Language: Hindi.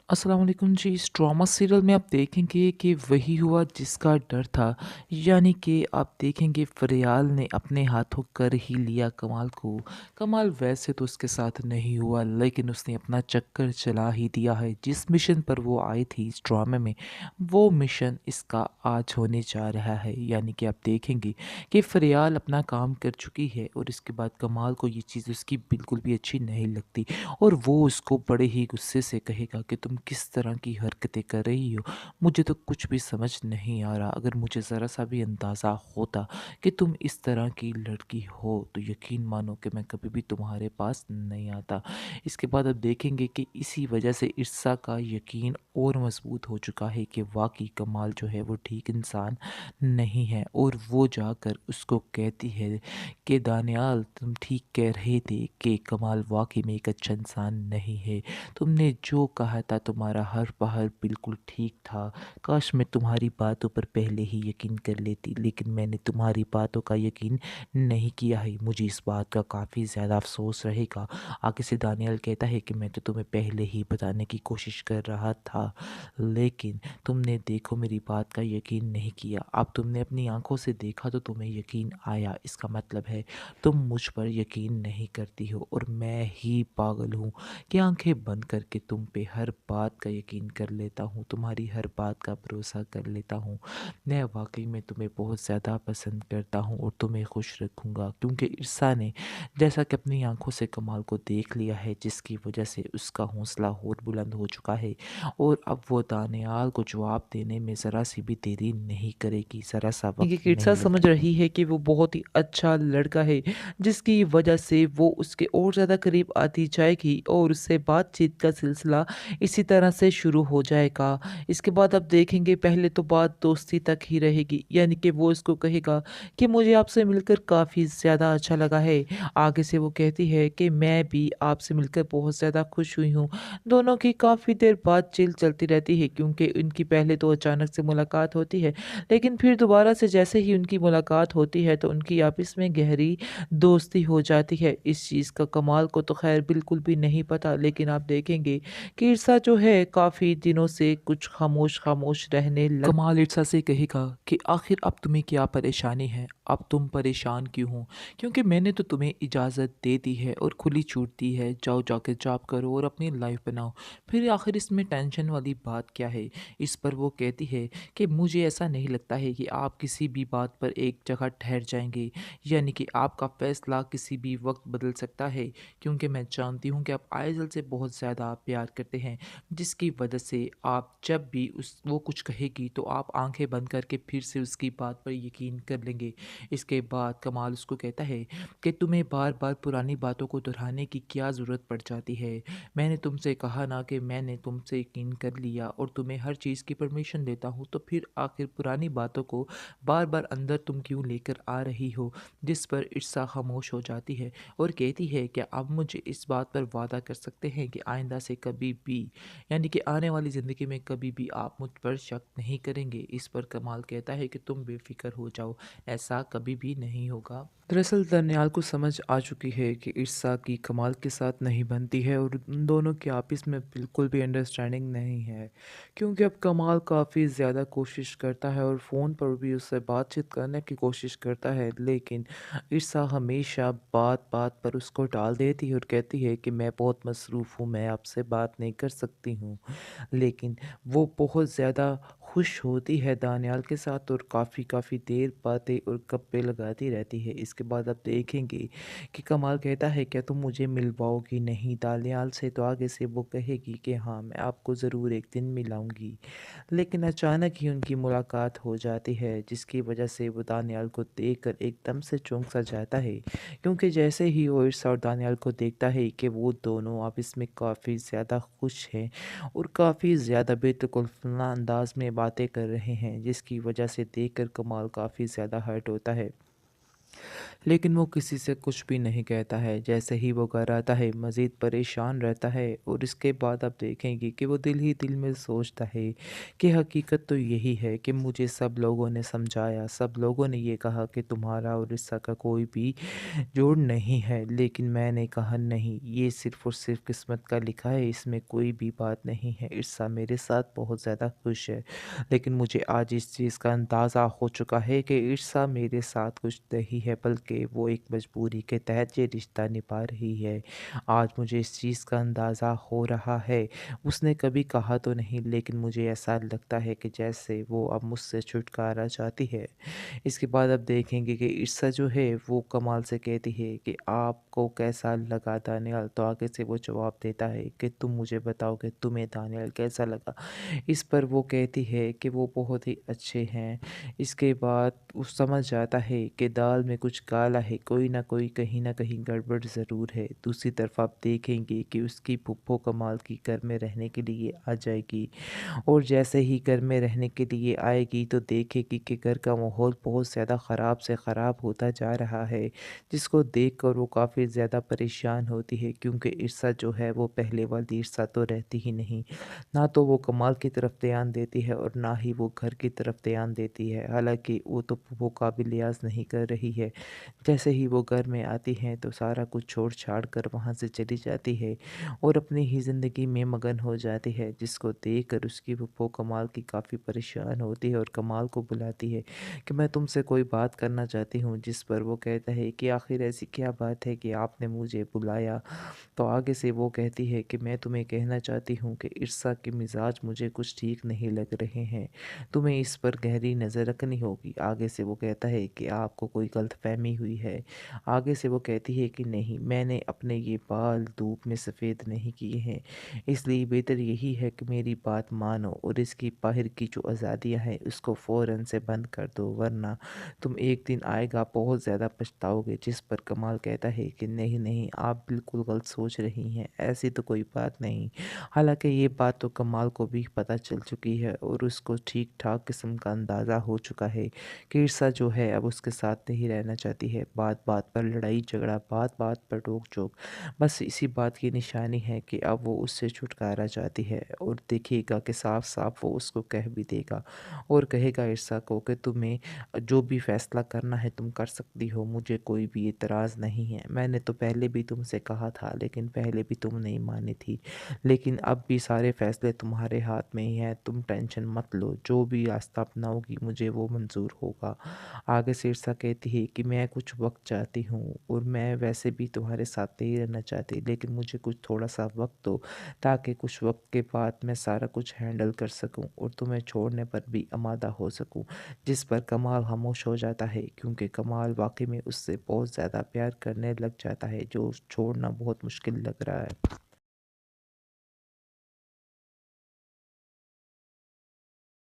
अस्सलाम वालेकुम जी। इस ड्रामा सीरियल में आप देखेंगे कि वही हुआ जिसका डर था। यानी कि आप देखेंगे फरियाल ने अपने हाथों कर ही लिया कमाल को। कमाल वैसे तो उसके साथ नहीं हुआ, लेकिन उसने अपना चक्कर चला ही दिया है। जिस मिशन पर वो आई थी इस ड्रामे में, वो मिशन इसका आज होने जा रहा है। यानी कि आप देखेंगे कि फरियाल अपना काम कर चुकी है और इसके बाद कमाल को ये चीज़ उसकी बिल्कुल भी अच्छी नहीं लगती और वो उसको बड़े ही गुस्से से कहेगा कि तुम किस तरह की हरकतें कर रही हो। मुझे तो कुछ भी समझ नहीं आ रहा। अगर मुझे ज़रा सा भी अंदाज़ा होता कि तुम इस तरह की लड़की हो तो यकीन मानो कि मैं कभी भी तुम्हारे पास नहीं आता। इसके बाद अब देखेंगे कि इसी वजह से ईर्षा का यकीन और मजबूत हो चुका है कि वाकई कमाल जो है वो ठीक इंसान नहीं है और वो जाकर उसको कहती है कि दानियाल तुम ठीक कह रहे थे कि कमाल वाक़ई में एक अच्छा इंसान नहीं है। तुमने जो कहा था तुम्हारा हर पहर बिल्कुल ठीक था। काश मैं तुम्हारी बातों पर पहले ही यकीन कर लेती, लेकिन मैंने तुम्हारी बातों का यकीन नहीं किया है। मुझे इस बात का काफ़ी ज़्यादा अफ़सोस रहेगा। आगे से दानियाल कहता है कि मैं तो तुम्हें पहले ही बताने की कोशिश कर रहा था, लेकिन तुमने देखो मेरी बात का यकीन नहीं किया। अब तुमने अपनी आँखों से देखा तो तुम्हें यकीन आया। इसका मतलब है तुम मुझ पर यकीन नहीं करती हो और मैं ही पागल हूँ कि आंखें बंद करके तुम पे हर बात का यकीन कर लेता हूँ, तुम्हारी हर बात का भरोसा कर लेता हूँ। मैं वाकई में तुम्हें बहुत ज़्यादा पसंद करता हूँ और तुम्हें खुश रखूँगा, क्योंकि ईर्षा ने जैसा कि अपनी आंखों से कमाल को देख लिया है, जिसकी वजह से उसका हौसला और बुलंद हो चुका है और अब वो दानियाल को जवाब देने में ज़रा सी भी देरी नहीं करेगी, ज़रा सा वक्त कि नहीं किरसा समझ लगेगा। रही है कि वो बहुत ही अच्छा लड़का है, जिसकी वजह से वो उसके और ज़्यादा करीब आती जाएगी और उससे बातचीत का सिलसिला इसी तरह से शुरू हो जाएगा। इसके बाद आप देखेंगे पहले तो बात दोस्ती तक ही रहेगी, यानी कि वो उसको कहेगा कि मुझे आपसे मिलकर काफ़ी ज़्यादा अच्छा लगा है। आगे से वो कहती है कि मैं भी आपसे मिलकर बहुत ज़्यादा खुश हुई हूँ। दोनों की काफ़ी देर बातचीत चलती रहती है, क्योंकि उनकी पहले तो अचानक से मुलाकात होती है, लेकिन फिर दोबारा से जैसे ही उनकी मुलाकात होती है तो उनकी आपस में गहरी दोस्ती हो जाती है। इस चीज़ का कमाल को तो ख़ैर बिल्कुल भी नहीं पता, लेकिन आप देखेंगे कि ईर्षा जो है काफ़ी दिनों से कुछ खामोश-खामोश रहने लग कमाल ईर्षा से कहेगा कि आखिर अब तुम्हें क्या परेशानी है? अब तुम परेशान क्यों हो? क्योंकि मैंने तो तुम्हें इजाज़त दे दी है और खुली छूट दी है, जाओ जाके जॉब करो और अपनी लाइफ बनाओ। फिर आखिर इसमें टेंशन वाली बात क्या है? इस पर वो कहती है कि मुझे ऐसा नहीं लगता है कि आप किसी भी बात पर एक जगह ठहर जाएँगे, यानी कि आपका फ़ैसला किसी भी वक़्त बदल सकता है, क्योंकि मैं जानती हूँ कि आप आइज़ल से बहुत ज़्यादा प्यार करते हैं, जिसकी वजह से आप जब भी उस वो कुछ कहेगी तो आप आंखें बंद करके फिर से उसकी बात पर यकीन कर लेंगे। इसके बाद कमाल उसको कहता है कि तुम्हें बार-बार पुरानी बातों को दोहराने की क्या ज़रूरत पड़ जाती है? मैंने तुमसे कहा ना कि मैंने तुमसे यकीन कर लिया और तुम्हें हर चीज़ की परमिशन देता हूँ, तो फिर आखिर पुरानी बातों को बार-बार अंदर तुम क्यों लेकर आ रही हो? जिस पर ईर्षा खामोश हो जाती है और कहती है कि आप मुझे इस बात पर वादा कर सकते हैं कि आइंदा से कभी भी, यानी कि आने वाली ज़िंदगी में कभी भी आप मुझ पर शक नहीं करेंगे। इस पर कमाल कहता है कि तुम बेफ़िक्र हो जाओ, ऐसा कभी भी नहीं होगा। दरअसल दनियाल को समझ आ चुकी है कि ईर्षा की कमाल के साथ नहीं बनती है और उन दोनों की आपस में बिल्कुल भी अंडरस्टैंडिंग नहीं है, क्योंकि अब कमाल काफ़ी ज़्यादा कोशिश करता है और फ़ोन पर भी उससे बातचीत करने की कोशिश करता है, लेकिन ईर्षा हमेशा बात बात पर उसको टाल देती है और कहती है कि मैं बहुत मसरूफ़ हूँ, मैं आपसे बात नहीं कर सकती हूँ। लेकिन वो बहुत ज़्यादा खुश होती है दानियाल के साथ और काफ़ी देर बातें और गप्पे लगाती रहती है। इसके बाद आप देखेंगे कि कमाल कहता है क्या तुम मुझे मिलवाओगी नहीं दानियाल से? तो आगे से वो कहेगी कि हाँ, मैं आपको ज़रूर एक दिन मिलाऊँगी। लेकिन अचानक ही उनकी मुलाकात हो जाती है, जिसकी वजह से वो दानियाल को देखकर एकदम से चौंक सा जाता है, क्योंकि जैसे ही वो ईर्षा और दानियाल को देखता है कि वो दोनों आपस में काफ़ी ज़्यादा खुश हैं और काफ़ी ज़्यादा बेतकल्लफ़ाना अंदाज़ में बातें कर रहे हैं, जिसकी वजह से देखकर कमाल काफ़ी ज़्यादा हर्ट होता है। लेकिन वो किसी से कुछ भी नहीं कहता है। जैसे ही वो घर आता है मज़ीद परेशान रहता है और इसके बाद आप देखेंगे कि वो दिल ही दिल में सोचता है कि हकीकत तो यही है कि मुझे सब लोगों ने समझाया, सब लोगों ने ये कहा कि तुम्हारा और रिश्ता का कोई भी जोड़ नहीं है, लेकिन मैंने कहा नहीं, ये सिर्फ़ और सिर्फ़ किस्मत का लिखा है, इसमें कोई भी बात नहीं है। इर्सा मेरे साथ बहुत ज़्यादा खुश है, लेकिन मुझे आज इस चीज़ का अंदाज़ा हो चुका है कि इर्सा मेरे साथ खुश नहीं है, बल्कि वो एक मजबूरी के तहत ये रिश्ता निभा रही है। आज मुझे इस चीज़ का अंदाज़ा हो रहा है। उसने कभी कहा तो नहीं, लेकिन मुझे ऐसा लगता है कि जैसे वो अब मुझसे छुटकारा चाहती है। इसके बाद आप देखेंगे कि ईर्षा जो है वो कमाल से कहती है कि आपको कैसा लगा दानियाल? तो आगे से वो जवाब देता है कि तुम मुझे बताओ कि तुम्हें दानियाल कैसा लगा? इस पर वो कहती है कि वो बहुत ही अच्छे हैं। इसके बाद वो समझ जाता है कि दाल में कुछ काला है, कोई ना कोई कहीं न कहीं गड़बड़ ज़रूर है। दूसरी तरफ आप देखेंगे कि उसकी फूफो कमाल की घर में रहने के लिए आ जाएगी। और जैसे ही घर में रहने के लिए आएगी तो देखेगी कि घर का माहौल बहुत ज़्यादा ख़राब से ख़राब होता जा रहा है, जिसको देखकर वो काफ़ी ज़्यादा परेशान होती है, क्योंकि ईर्षा जो है वो पहले वाली ईर्षा तो रहती ही नहीं। ना तो वो कमाल की तरफ ध्यान देती है और ना ही वो घर की तरफ ध्यान देती है। हालाँकि वो तो वो का भी लिहाज़ नहीं कर रही है। जैसे ही वो घर में आती हैं तो सारा कुछ छोड़-छाड़ कर वहाँ से चली जाती है और अपनी ही ज़िंदगी में मगन हो जाती है, जिसको देखकर उसकी फूफो कमाल की काफ़ी परेशान होती है और कमाल को बुलाती है कि मैं तुमसे कोई बात करना चाहती हूँ। जिस पर वो कहता है कि आखिर ऐसी क्या बात है कि आपने मुझे बुलाया? तो आगे से वो कहती है कि मैं तुम्हें कहना चाहती हूँ कि ईर्षा के मिजाज मुझे कुछ ठीक नहीं लग रहे हैं। तुम्हें इस पर गहरी नज़र रखनी होगी। आगे से वो कहता है कि आपको कोई गलतफ़हमी हुई है। आगे से वो कहती है कि नहीं, मैंने अपने ये बाल धूप में सफ़ेद नहीं किए हैं। इसलिए बेहतर यही है कि मेरी बात मानो और इसकी बाहर की जो आज़ादियाँ हैं उसको फ़ौरन से बंद कर दो, वरना तुम एक दिन आएगा बहुत ज़्यादा पछताओगे। जिस पर कमाल कहता है कि नहीं, नहीं, आप बिल्कुल गलत सोच रही हैं, ऐसी तो कोई बात नहीं। हालाँकि ये बात तो कमाल को भी पता चल चुकी है और उसको ठीक-ठाक किस्म का अंदाज़ा हो चुका है कि ईर्षा जो है अब उसके साथ नहीं रहना चाहती है। बात-बात पर लड़ाई-झगड़ा, बात-बात पर रोक-टोक, बस इसी बात की निशानी है कि अब वो उससे छुटकारा चाहती है और देखिएगा कि साफ-साफ वो उसको कह भी देगा और कहेगा ईर्षा को कि तुम्हें जो भी फ़ैसला करना है तुम कर सकती हो, मुझे कोई भी एतराज़ नहीं है। मैंने तो पहले भी तुमसे कहा था, लेकिन पहले भी तुम नहीं मानी थी। लेकिन अब भी सारे फ़ैसले तुम्हारे हाथ में ही हैं, तुम टेंशन मत लो, जो भी रास्ता अपनाओगी मुझे वो मंज़ूर होगा। आगे शीर्षा कहती है कि मैं कुछ वक़्त चाहती हूँ और मैं वैसे भी तुम्हारे साथ नहीं रहना चाहती, लेकिन मुझे कुछ थोड़ा-सा वक़्त दो, ताकि कुछ वक़्त के बाद मैं सारा कुछ हैंडल कर सकूँ और तुम्हें छोड़ने पर भी आमादा हो सकूँ। जिस पर कमाल खामोश हो जाता है, क्योंकि कमाल वाक़ई में उससे बहुत ज़्यादा प्यार करने लग जाता है, जो छोड़ना बहुत मुश्किल लग रहा है।